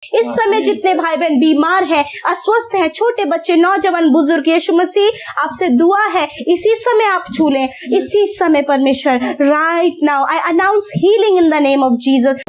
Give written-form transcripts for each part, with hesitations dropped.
इस समय जितने भाई बहन बीमार हैं, अस्वस्थ हैं, छोटे बच्चे, नौजवान, बुजुर्ग, यीशु मसीह आपसे दुआ है इसी समय आप छू लें। इसी समय परमेश्वर, right now I announce healing in the name of Jesus.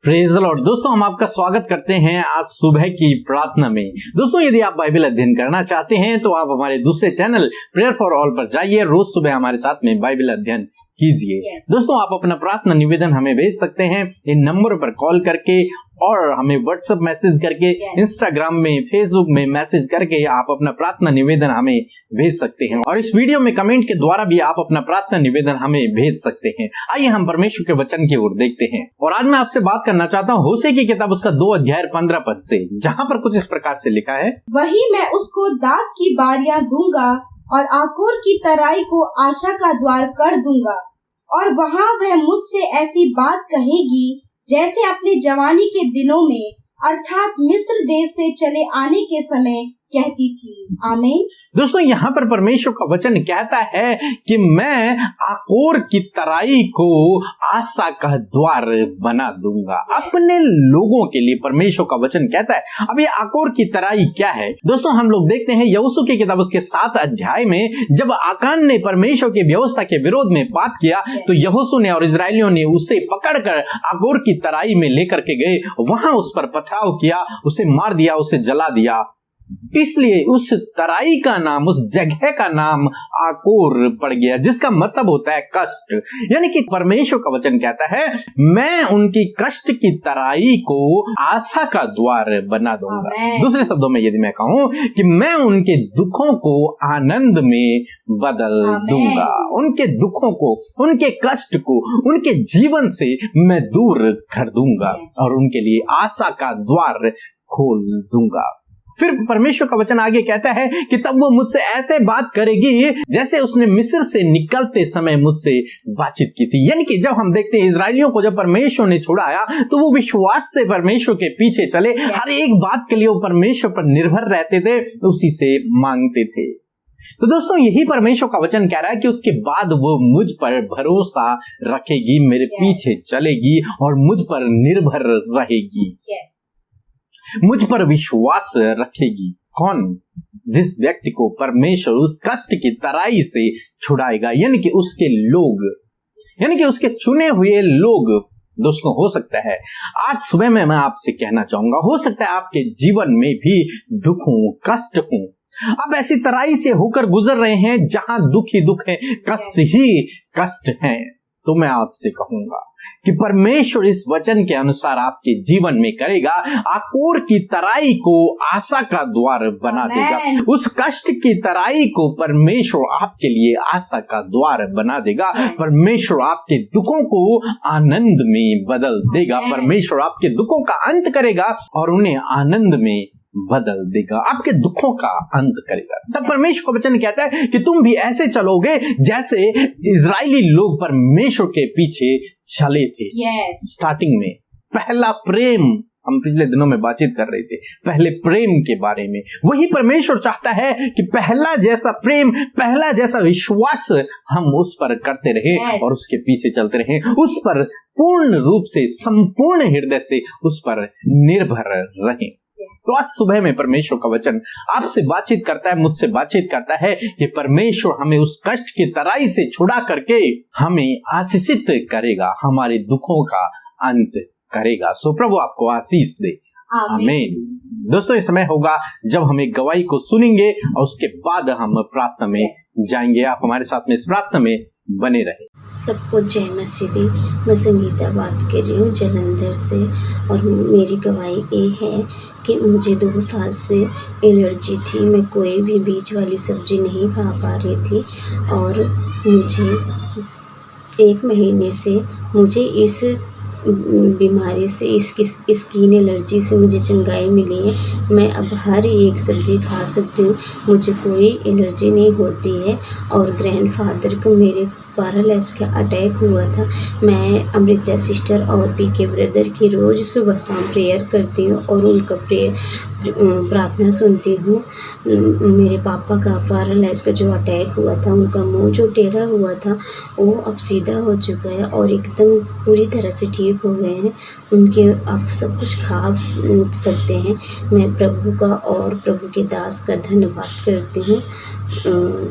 Praise the Lord. दोस्तों, हम आपका स्वागत करते हैं आज सुबह की प्रार्थना में। दोस्तों, यदि आप बाइबल अध्ययन करना चाहते हैं तो आप हमारे दूसरे चैनल प्रेयर फॉर ऑल पर जाइए, रोज सुबह हमारे साथ में बाइबल अध्ययन कीजिए। दोस्तों, आप अपना प्रार्थना निवेदन हमें भेज सकते हैं इन नंबर पर कॉल करके, और हमें व्हाट्सएप मैसेज करके, इंस्टाग्राम में, फेसबुक में मैसेज करके आप अपना प्रार्थना निवेदन हमें भेज सकते हैं। और इस वीडियो में कमेंट के द्वारा भी आप अपना प्रार्थना निवेदन हमें भेज सकते हैं। आइए हम परमेश्वर के वचन की ओर देखते हैं। और आज मैं आपसे बात करना चाहता हूँ होशे की किताब उसका 2 अध्याय 15 पद से, जहाँ पर कुछ इस प्रकार से लिखा है, वही मैं उसको दाख की बारियां दूंगा और आकोर की तराई को आशा का द्वार कर दूंगा, और वहाँ वह मुझसे ऐसी बात कहेगी जैसे अपने जवानी के दिनों में, अर्थात मिस्र देश से चले आने के समय कहती थी। आमीन। दोस्तों, यहाँ पर परमेश्वर का वचन कहता है कि मैं आकोर की तराई को आशा का द्वार बना दूंगा अपने लोगों के लिए। परमेश्वर का वचन कहता है। अब ये आकोर की तराई क्या है? दोस्तों, हम लोग देखते हैं यहोशू की किताब उसके 7 अध्याय में, जब आकान ने परमेश्वर की व्यवस्था के विरोध में पाप किया तो यहोशू ने और इजरायलियों ने उसे पकड़कर आकोर की तराई में लेकर के गए, वहां उस पर पथराव किया, उसे मार दिया, उसे जला दिया। इसलिए उस तराई का नाम, उस जगह का नाम आकोर पड़ गया, जिसका मतलब होता है कष्ट। यानी कि परमेश्वर का वचन कहता है, मैं उनकी कष्ट की तराई को आशा का द्वार बना दूंगा। दूसरे शब्दों में यदि मैं कहूं कि मैं उनके दुखों को आनंद में बदल दूंगा, उनके दुखों को, उनके कष्ट को, उनके जीवन से मैं दूर कर दूंगा और उनके लिए आशा का द्वार खोल दूंगा। फिर परमेश्वर का वचन आगे कहता है कि तब वो मुझसे ऐसे बात करेगी जैसे उसने मिस्र से निकलते समय मुझसे बातचीत की थी। यानी कि जब हम देखते हैं इजरायलियों को जब परमेश्वर ने छुड़ाया तो वो विश्वास से परमेश्वर के पीछे चले, हर एक बात के लिए वो परमेश्वर पर निर्भर रहते थे, उसी से मांगते थे। तो दोस्तों, यही परमेश्वर का वचन कह रहा है कि उसके बाद वो मुझ पर भरोसा रखेगी, मेरे पीछे चलेगी और मुझ पर निर्भर रहेगी, मुझ पर विश्वास रखेगी। कौन? जिस व्यक्ति को परमेश्वर उस कष्ट की तराई से छुड़ाएगा, यानी कि उसके लोग, यानी कि उसके चुने हुए लोग। दोस्तों, हो सकता है आज सुबह में मैं आपसे कहना चाहूंगा, हो सकता है आपके जीवन में भी दुख हो, कष्ट हो, आप ऐसी तराई से होकर गुजर रहे हैं जहां दुख ही दुख है, कष्ट ही कष्ट है। तो मैं आपसे कहूंगा कि परमेश्वर इस वचन के अनुसार आपके जीवन में करेगा, आकोर की तराई को आशा का द्वार बना देगा। उस कष्ट की तराई को परमेश्वर आपके लिए आशा का द्वार बना देगा। परमेश्वर आपके दुखों को आनंद में बदल देगा। परमेश्वर आपके दुखों का अंत करेगा और उन्हें आनंद में बदल देगा, आपके दुखों का अंत करेगा। तब परमेश्वर का वचन कहता है कि तुम भी ऐसे चलोगे जैसे इजरायली लोग परमेश्वर के पीछे चले थे। स्टार्टिंग में पहला प्रेम, हम पिछले दिनों में बातचीत कर रहे थे पहले प्रेम के बारे में। वही परमेश्वर चाहता है कि पहला जैसा प्रेम, पहला जैसा विश्वास हम उस पर करते रहे और उसके पीछे चलते रहे, उस पर पूर्ण रूप से, संपूर्ण हृदय से उस पर निर्भर रहे। तो आज सुबह में परमेश्वर का वचन आपसे बातचीत करता है, मुझसे बातचीत करता है कि परमेश्वर हमें उस कष्ट की तराई से छुड़ा करके हमें आशीषित करेगा, हमारे दुखों का अंत करेगा। सो प्रभु आपको आशीष दे। आमीन। दोस्तों, ये समय होगा जब हम एक गवाही को सुनेंगे और उसके बाद हम प्रार्थना में जाएंगे। आप हमारे साथ में इस प्रार्थना में बने रहे। सबको जय मसीह दी। मैं संगीता बात कर रही हूँ जलंधर से, और मेरी गवाही ये है कि मुझे 2 साल से एलर्जी थी। मैं कोई भी बीज वाली सब्जी नहीं खा पा रही थी, और मुझे 1 महीने से मुझे इस बीमारी से, इस स्किन एलर्जी से मुझे चंगाई मिली है। मैं अब हर एक सब्ज़ी खा सकती हूँ, मुझे कोई एलर्जी नहीं होती है। और ग्रैंडफादर को, मेरे पैरालाइज का अटैक हुआ था। मैं अमृता सिस्टर और पीके ब्रदर की रोज़ सुबह शाम प्रेयर करती हूँ और उनका प्रार्थना सुनती हूँ। मेरे पापा का पैरालाइज का जो अटैक हुआ था, उनका मुंह जो टेढ़ा हुआ था वो अब सीधा हो चुका है और एकदम पूरी तरह से ठीक हो गए हैं। उनके अब सब कुछ खा सकते हैं। मैं प्रभु का और प्रभु के दास का धन्यवाद करती हूँ।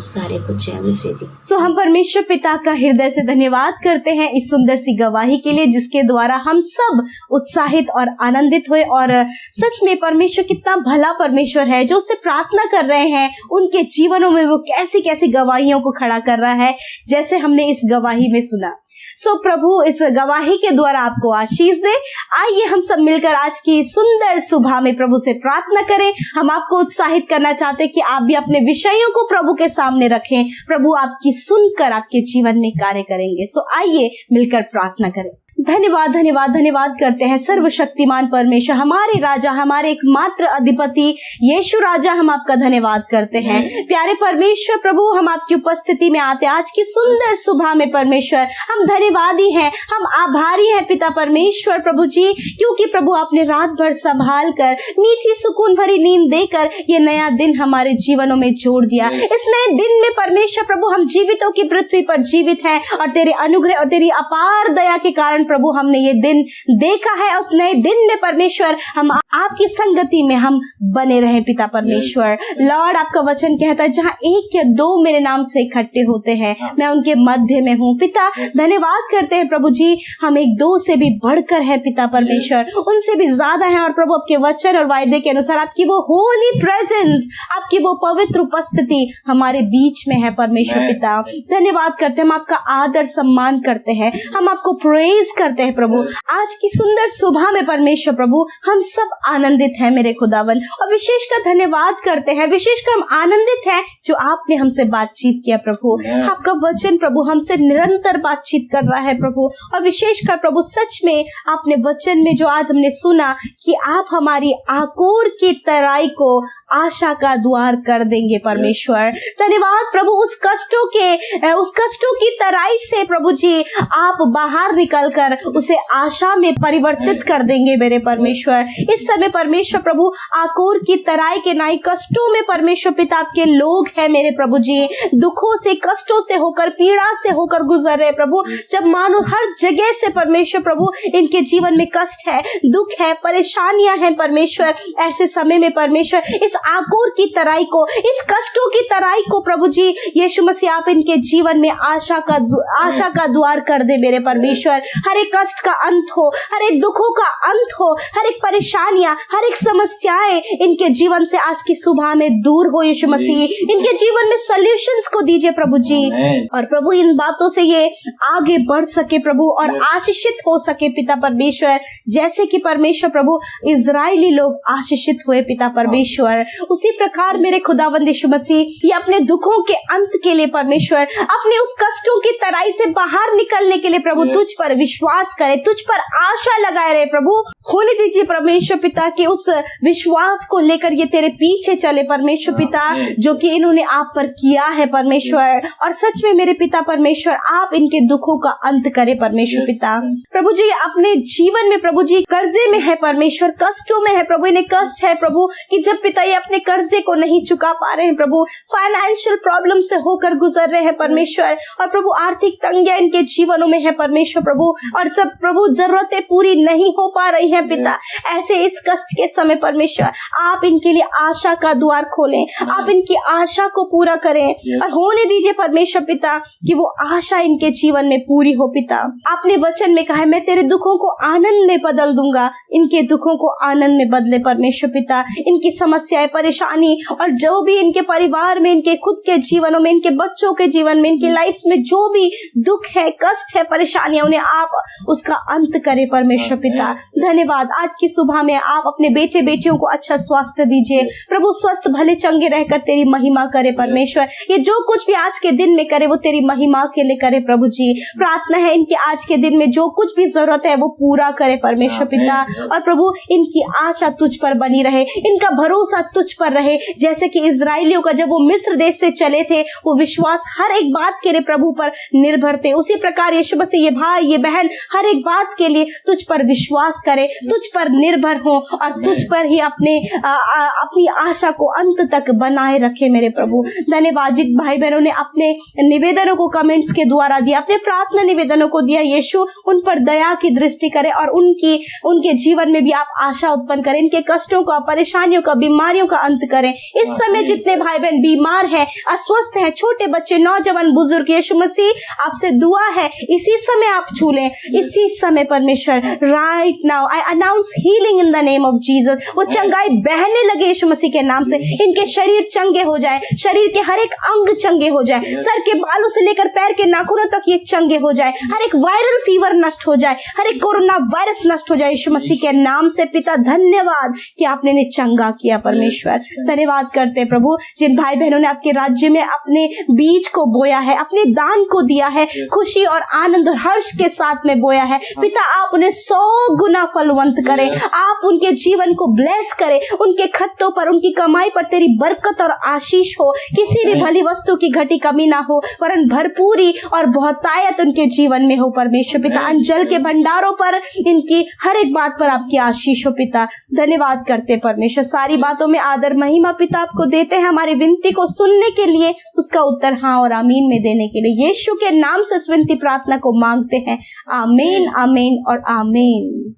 सारे कुछ जय मसीह दी। सो हम परमेश्वर पिता का हृदय से धन्यवाद करते हैं इस सुंदर सी गवाही के लिए, जिसके द्वारा हम सब उत्साहित और आनंदित हुए। और सच में परमेश्वर कितना भला परमेश्वर है, जो उससे प्रार्थना कर रहे हैं उनके जीवनों में वो कैसी कैसी गवाहियों को खड़ा कर रहा है, जैसे हमने इस गवाही में सुना। सो प्रभु इस गवाही के द्वारा आपको आशीष दे। आइए हम सब मिलकर आज की सुंदर सुबह में प्रभु से प्रार्थना करें। हम आपको उत्साहित करना चाहते हैं कि आप भी अपने विषयों को प्रभु के सामने रखें। प्रभु आपकी सुनकर आपके जीवन में कार्य करेंगे। सो आइए मिलकर प्रार्थना करें। धन्यवाद धन्यवाद धन्यवाद करते हैं सर्वशक्तिमान परमेश्वर, हमारे राजा, हमारे एकमात्र अधिपति यीशु राजा, हम आपका धन्यवाद करते हैं। प्यारे परमेश्वर प्रभु, हम आपकी उपस्थिति में आते हैं आज की सुंदर सुबह में। परमेश्वर हम धन्यवादी हैं, हम आभारी हैं पिता परमेश्वर प्रभु जी, क्योंकि प्रभु आपने रात भर संभाल कर मीठी सुकून भरी नींद देकर ये नया दिन हमारे जीवनों में जोड़ दिया। इस नए दिन में परमेश्वर प्रभु हम जीवितों की पृथ्वी पर जीवित हैं और तेरे अनुग्रह और तेरी अपार दया के कारण प्रभु हमने ये दिन देखा है। उस नए दिन में परमेश्वर हम आपकी संगति में हम बने रहे पिता परमेश्वर। लॉर्ड, आपका वचन कहता है जहाँ एक या दो मेरे नाम से इकट्ठे होते हैं, मैं उनके मध्य में हूँ। पिता धन्यवाद करते हैं प्रभु जी, हम एक दो से भी बढ़कर है पिता परमेश्वर, उनसे भी ज्यादा है। और प्रभु आपके वचन और वायदे के अनुसार आपकी वो होली प्रेजेंस, आपकी वो पवित्र उपस्थिति हमारे बीच में है परमेश्वर पिता। धन्यवाद करते हैं, हम आपका आदर सम्मान करते हैं, हम आपको प्रेज करते हैं प्रभु। आज की सुंदर सुबह में परमेश्वर प्रभु हम सब आनंदित हैं मेरे खुदावन, और विशेषकर धन्यवाद करते हैं, विशेषकर हम आनंदित हैं जो आपने हमसे बातचीत किया प्रभु। आपका वचन प्रभु हमसे निरंतर बातचीत कर रहा है प्रभु, और विशेषकर प्रभु सच में आपने वचन में जो आज हमने सुना कि आप हमारी आकोर की तराई को आशा का द्वार कर देंगे परमेश्वर। धन्यवाद प्रभु, उस कष्टों की तराई से प्रभु जी आप बाहर निकलकर उसे आशा में परिवर्तित कर देंगे मेरे परमेश्वर। इस समय परमेश्वर प्रभु आकोर की तराई के नाई कष्टों में परमेश्वर पिता आपके लोग हैं मेरे प्रभु जी, दुखों से, कष्टों से होकर, पीड़ा से होकर गुजर रहे प्रभु। जब मानो हर जगह से परमेश्वर प्रभु इनके जीवन में कष्ट है, दुख है, परेशानियां हैं परमेश्वर, ऐसे समय में परमेश्वर इस आकोर की तराई को, इस कष्टों की तराई को प्रभु जी यीशु मसीह आप इनके जीवन में आशा का द्वार कर दे मेरे परमेश्वर। हर एक कष्ट का अंत हो, हर एक दुखों का अंत हो, हर एक परेशानियां, हर एक समस्याएं इनके जीवन से आज की सुबह में दूर हो यीशु मसीह। इनके जीवन में सॉल्यूशंस को दीजिए प्रभु जी, और प्रभु इन बातों से ये आगे बढ़ सके प्रभु और आशीषित हो सके पिता परमेश्वर, जैसे कि परमेश्वर प्रभु इजरायली लोग आशीषित हुए पिता परमेश्वर। उसी प्रकार मेरे खुदावंद यीशु मसीह ये अपने दुखों के अंत के लिए परमेश्वर, अपने उस कष्टों की तराई से बाहर निकलने के लिए प्रभु तुझ पर विश्वास करे, तुझ पर आशा लगाए रहे प्रभु। होने दीजिए परमेश्वर पिता के उस विश्वास को लेकर ये तेरे पीछे चले परमेश्वर पिता, जो कि इन्होंने आप पर किया है परमेश्वर। और सच में मेरे पिता परमेश्वर आप इनके दुखों का अंत करे परमेश्वर पिता। प्रभु जी अपने जीवन में प्रभु जी कर्जे में है परमेश्वर, कष्टों में है प्रभु, इन्हें कष्ट है प्रभु कि जब पिता ये अपने कर्जे को नहीं चुका पा रहे हैं प्रभु, फाइनेंशियल प्रॉब्लम से होकर गुजर रहे हैं परमेश्वर, और प्रभु आर्थिक तंगियां इनके जीवनों में है परमेश्वर प्रभु, और सब प्रभु जरूरतें पूरी नहीं हो पा रही हैं पिता। ऐसे इस कष्ट के समय परमेश्वर आप इनके लिए आशा का द्वार खोलें, आप इनकी आशा को पूरा करें, और होने दीजिए परमेश्वर पिता कि वो आशा इनके जीवन में पूरी हो पिता। आपने वचन में कहा है मैं तेरे दुखों को आनंद में बदल दूंगा, इनके दुखों को आनंद में बदले परमेश्वर पिता। इनकी समस्याएं, परेशानी और जो भी इनके परिवार में, इनके खुद के जीवनों में, इनके बच्चों के जीवन में, इनकी लाइफ में जो भी दुख है, कष्ट है, परेशानियां, उन्हें आप उसका अंत करें परमेश्वर पिता। धन्यवाद आज की सुबह में आप अपने बेटे बेटियों को अच्छा स्वास्थ्य दीजिए प्रभु, स्वस्थ भले चंगे रहकर तेरी महिमा करे परमेश्वर। ये जो कुछ भी आज के दिन में करे वो तेरी महिमा के लिए करे प्रभु जी। प्रार्थना है इनके आज के दिन में जो कुछ भी जरूरत है वो पूरा करे परमेश्वर पिता, और प्रभु इनकी आशा तुझ पर बनी रहे, इनका भरोसा तुझ पर रहे। जैसे कि इजराइलियों का जब वो मिस्र देश से चले थे, वो विश्वास हर एक बात के लिए प्रभु पर निर्भर थे, उसी प्रकार यीशु मसीह ये भाई ये बहन हर एक बात के लिए तुझ पर विश्वास करे, तुझ पर निर्भर हो और तुझ पर ही अपनी आशा को अंत तक बनाए रखे मेरे प्रभु। धन्यवाद जिन भाई बहनों ने अपने निवेदनों को कमेंट्स के द्वारा दिया, अपने प्रार्थना निवेदनों को दिया, यीशु उन पर दया की दृष्टि करे और उनके जीवन में भी आप आशा उत्पन्न करें, इनके कष्टों का, परेशानियों का, बीमारियों का अंत करें। इस समय जितने भाई बहन बीमार हैं, अस्वस्थ हैं, छोटे बच्चे, नौजवान, बुजुर्ग, यीशु मसीह आपसे दुआ है इसी समय आप छू लें, इसी समय परमेश्वर right now I announce healing in the name of Jesus. वो चंगाई बहने लगे यीशु मसीह के नाम से, इनके शरीर चंगे हो जाए, शरीर के हर एक अंग चंगे हो जाए, सर के बालों से लेकर पैर के नाखूनों तक ये चंगे हो जाए, हर एक वायरल फीवर नष्ट हो जाए, हर एक कोरोना वायरस नष्ट हो जाए यीशु मसीह के नाम से। पिता धन्यवाद कि आपने इन्हें चंगा किया परमेश्वर। धन्यवाद करते हैं प्रभु जिन भाई बहनों ने आपके राज्य में अपने बीज को बोया है, अपने दान को दिया है, खुशी और आनंद और हर्ष के साथ में बोया है। पिता आप उन्हें 100 गुना फलवंत करें, आप उनके जीवन को ब्लेस करें, उनके खत्तों पर, उनकी कमाई पर तेरी बरकत और आशीष हो, किसी भी भली वस्तु की घटी कमी ना हो, वरन भरपूरी और बहुतायत उनके जीवन में हो परमेश्वर। पिता अंजल के भंडारों पर, इनकी हर एक बात पर आपकी आशीष हो पिता। धन्यवाद करते परमेश्वर, सारी बातों में आदर महिमा पिता आपको देते हैं, हमारी विनती को सुनने के लिए, उसका उत्तर हाँ और आमीन में देने के लिए यीशु के नाम से विनती प्रार्थना को मांगते हैं। आमीन, आमीन और आमीन।